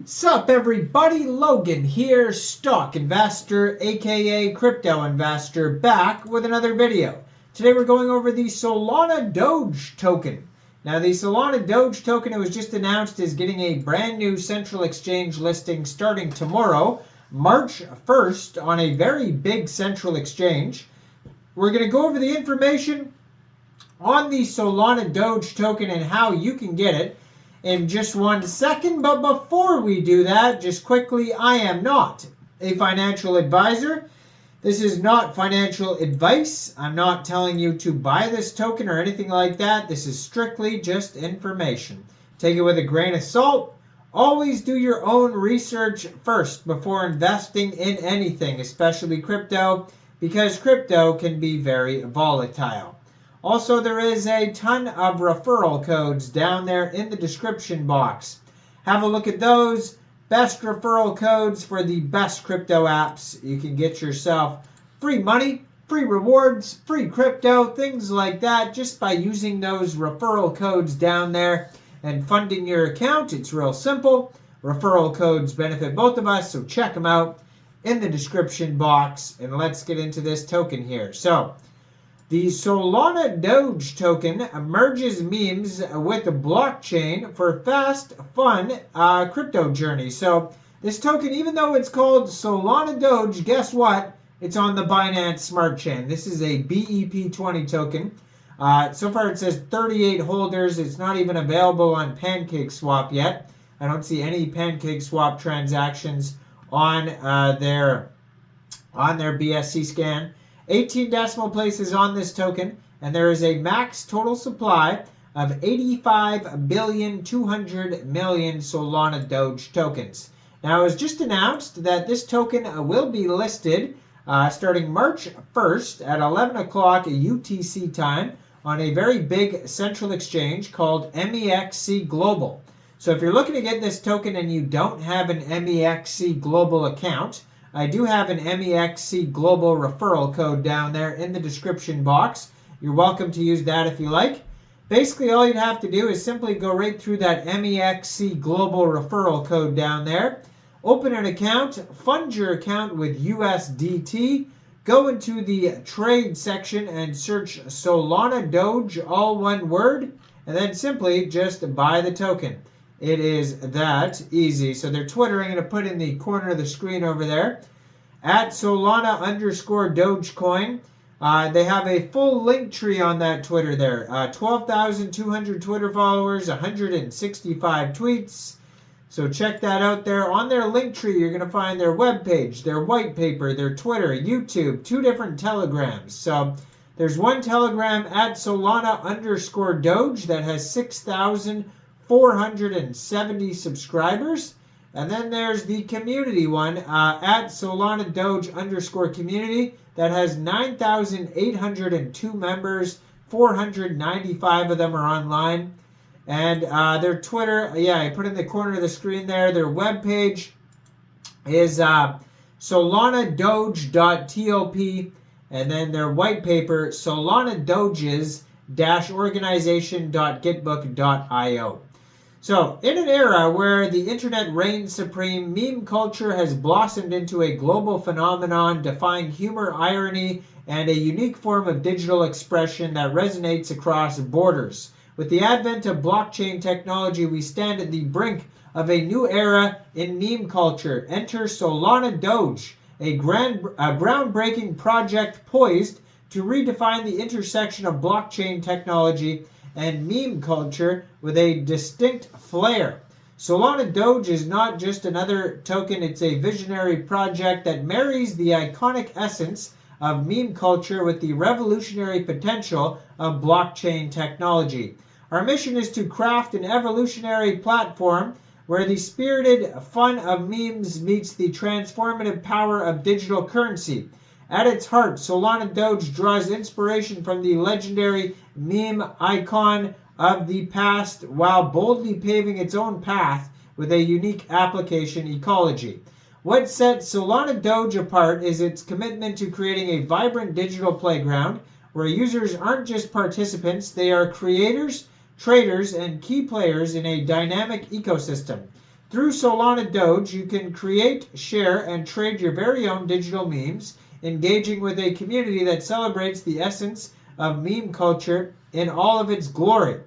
Sup everybody, Logan here, stock investor aka crypto investor, back with another video. Today we're going over the SolanaDoge token. Now the SolanaDoge token, it was just announced, is getting a brand new central exchange listing starting tomorrow, March 1st, on a very big central exchange. We're going to go over the information on the SolanaDoge token and how you can get it in just 1 second. But before we do that, just quickly, I am not a financial advisor. This is not financial advice. I'm not telling you to buy this token or anything like that. This is strictly just information. Take it with a grain of salt. Always do your own research first before investing in anything, especially crypto, because crypto can be very volatile. Also, there is a ton of referral codes down there in the description box. Have a look at those. Best referral codes for the best crypto apps. You can get yourself free money, free rewards, free crypto, things like that, just by using those referral codes down there and funding your account. It's real simple. Referral codes benefit both of us, so check them out in the description box. And let's get into this token here. So, the SolanaDoge token merges memes with the blockchain for fast, fun crypto journey. So this token, even though it's called SolanaDoge, guess what? It's on the Binance Smart Chain. This is a BEP20 token. So far it says 38 holders. It's not even available on PancakeSwap yet. I don't see any PancakeSwap transactions on their BSC scan. 18 decimal places on this token, and there is a max total supply of 85,200,000,000 SolanaDoge tokens. Now, it was just announced that this token will be listed starting March 1st at 11 o'clock UTC time on a very big central exchange called MEXC Global. So if you're looking to get this token and you don't have an MEXC Global account, I do have an MEXC Global referral code down there in the description box. You're welcome to use that if you like. Basically, all you'd have to do is simply go right through that MEXC Global referral code down there. Open an account, fund your account with USDT, go into the trade section and search SolanaDoge, all one word, and then simply just buy the token. It is that easy. So their Twitter, I'm going to put in the corner of the screen over there, at Solana_Dogecoin. They have a full link tree on that Twitter there. 12,200 Twitter followers, 165 tweets. So check that out there. On their link tree, you're going to find their webpage, their white paper, their Twitter, YouTube, 2 different telegrams. So there's one telegram at Solana_Doge that has 6,470 subscribers. And then there's the community one at SolanaDoge_community that has 9,802 members. 495 of them are online. And their Twitter, I put in the corner of the screen there. Their webpage is solanadoge.top. And then their white paper, solanadoges-organization.gitbook.io. So, in an era where the internet reigns supreme, meme culture has blossomed into a global phenomenon, defying humor, irony, and a unique form of digital expression that resonates across borders. With the advent of blockchain technology, we stand at the brink of a new era in meme culture. Enter SolanaDoge, a groundbreaking project poised to redefine the intersection of blockchain technology and meme culture with a distinct flair. SolanaDoge is not just another token, it's a visionary project that marries the iconic essence of meme culture with the revolutionary potential of blockchain technology. Our mission is to craft an evolutionary platform where the spirited fun of memes meets the transformative power of digital currency. At its heart, SolanaDoge draws inspiration from the legendary meme icon of the past while boldly paving its own path with a unique application ecology. What sets SolanaDoge apart is its commitment to creating a vibrant digital playground where users aren't just participants, they are creators, traders, and key players in a dynamic ecosystem. Through SolanaDoge, you can create, share, and trade your very own digital memes, engaging with a community that celebrates the essence of meme culture in all of its glory.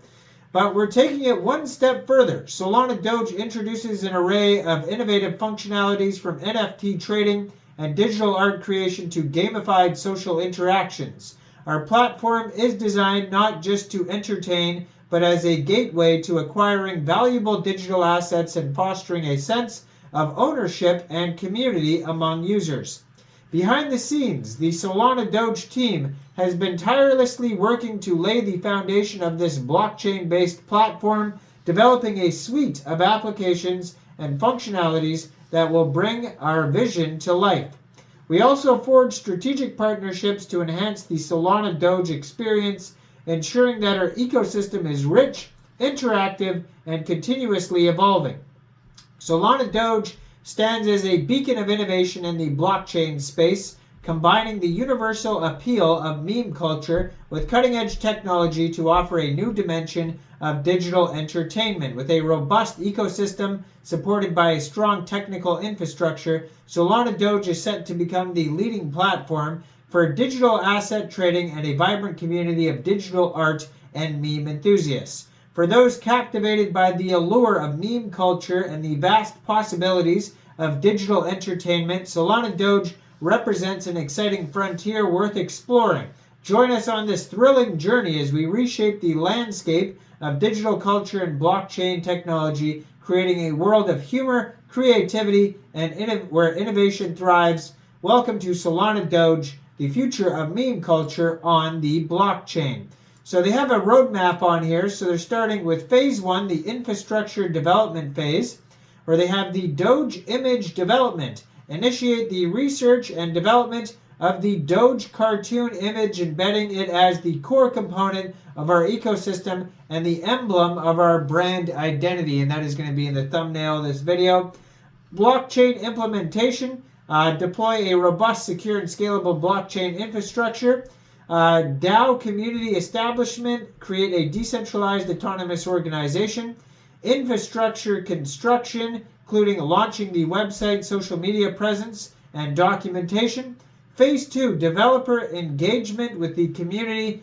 But we're taking it one step further. SolanaDoge introduces an array of innovative functionalities from NFT trading and digital art creation to gamified social interactions. Our platform is designed not just to entertain, but as a gateway to acquiring valuable digital assets and fostering a sense of ownership and community among users. Behind the scenes, the SolanaDoge team has been tirelessly working to lay the foundation of this blockchain-based platform, developing a suite of applications and functionalities that will bring our vision to life. We also forged strategic partnerships to enhance the SolanaDoge experience, ensuring that our ecosystem is rich, interactive, and continuously evolving. SolanaDoge stands as a beacon of innovation in the blockchain space, combining the universal appeal of meme culture with cutting-edge technology to offer a new dimension of digital entertainment. With a robust ecosystem supported by a strong technical infrastructure, SolanaDoge is set to become the leading platform for digital asset trading and a vibrant community of digital art and meme enthusiasts. For those captivated by the allure of meme culture and the vast possibilities of digital entertainment, SolanaDoge represents an exciting frontier worth exploring. Join us on this thrilling journey as we reshape the landscape of digital culture and blockchain technology, creating a world of humor, creativity, and where innovation thrives. Welcome to SolanaDoge, the future of meme culture on the blockchain. So they have a roadmap on here. So they're starting with phase 1, the infrastructure development phase, where they have the Doge image development. Initiate the research and development of the Doge cartoon image, embedding it as the core component of our ecosystem and the emblem of our brand identity. And that is going to be in the thumbnail of this video. Blockchain implementation. Deploy a robust, secure, and scalable blockchain infrastructure. DAO community establishment. Create a decentralized autonomous organization. Infrastructure construction, including launching the website, social media presence, and documentation. Phase 2, developer engagement with the community,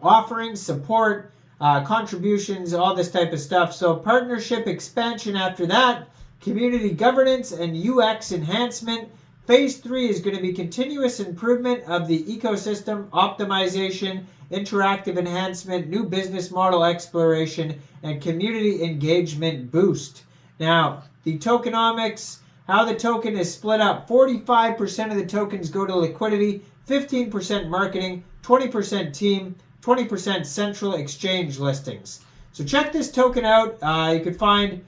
offering support, contributions, all this type of stuff. So partnership expansion after that. Community governance and UX enhancement. Phase 3 is going to be continuous improvement of the ecosystem, optimization, interactive enhancement, new business model exploration, and community engagement boost. Now, the tokenomics, how the token is split up. 45% of the tokens go to liquidity, 15% marketing, 20% team, 20% central exchange listings. So check this token out. You can find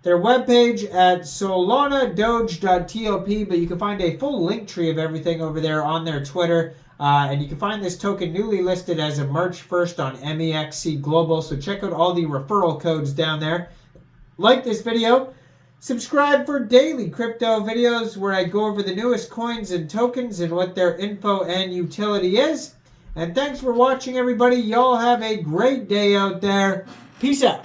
their webpage at solanadoge.top, but you can find a full link tree of everything over there on their Twitter. And you can find this token newly listed as of March 1st on MEXC Global. So check out all the referral codes down there. Like this video. Subscribe for daily crypto videos where I go over the newest coins and tokens and what their info and utility is. And thanks for watching, everybody. Y'all have a great day out there. Peace out.